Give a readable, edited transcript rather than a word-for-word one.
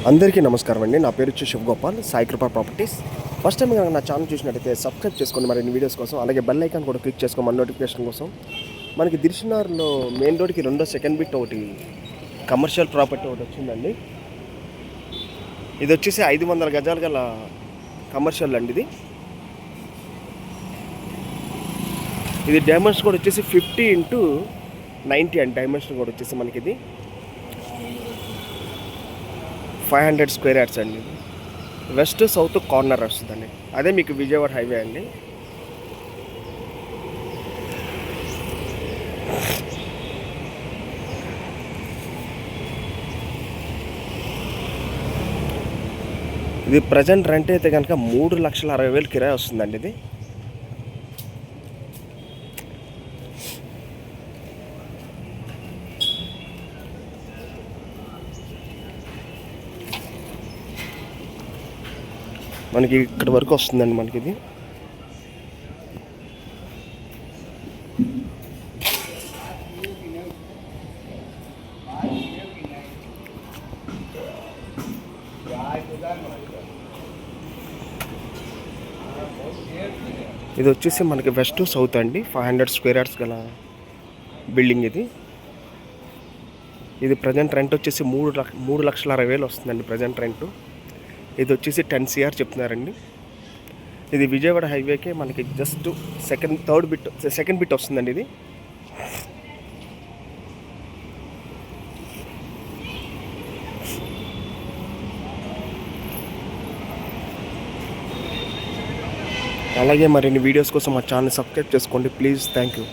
అందరికీ నమస్కారం అండి. నా పేరు వచ్చి శివగోపాల్, సాయి కృపా ప్రాపర్టీస్. ఫస్ట్ టైం కనుక నా ఛానల్ చూసినట్టయితే సబ్స్క్రైబ్ చేసుకోండి మరిన్ని వీడియోస్ కోసం. అలాగే బెల్ ఐకాన్ కూడా క్లిక్ చేసుకోండి మన నోటిఫికేషన్ కోసం. మనకి దిల్షుక్నగర్లో మెయిన్ రోడ్కి రెండో సెకండ్ బిట్ ఒకటి కమర్షియల్ ప్రాపర్టీ ఒకటి వచ్చిందండి. ఇది వచ్చేసి 500 గజాలు గల కమర్షియల్ అండి. ఇది డైమెన్షన్ కూడా వచ్చేసి 50x90 అండి. డైమెన్షన్ కూడా వచ్చేసి మనకి ఇది 500 స్క్వేర్ యార్డ్స్ అండి. వెస్ట్ సౌత్ కార్నర్ వస్తుందండి. అదే మీకు విజయవాడ హైవే అండి. ఇది ప్రజెంట్ రెంట్ అయితే కనుక 3,60,000 కిరాయి వస్తుందండి. ఇది మనకి ఇక్కడ వరకు వస్తుందండి. మనకి ఇది వచ్చేసి మనకి వెస్ట్ సౌత్ అండి. 500 స్క్వేర్ యార్డ్స్ గల బిల్డింగ్ ఇది ప్రజెంట్ రెంట్ వచ్చేసి 3,60,000 వస్తుందండి ప్రజెంట్ రెంట్. ఇది వచ్చేసి 10 CR చెప్తున్నారండి. ఇది విజయవాడ హైవేకే మనకి జస్ట్ సెకండ్ బిట్ వస్తుందండి. ఇది అలాగే మరిన్ని వీడియోస్ కోసం మా ఛానల్ సబ్స్క్రైబ్ చేసుకోండి ప్లీజ్. Thank you.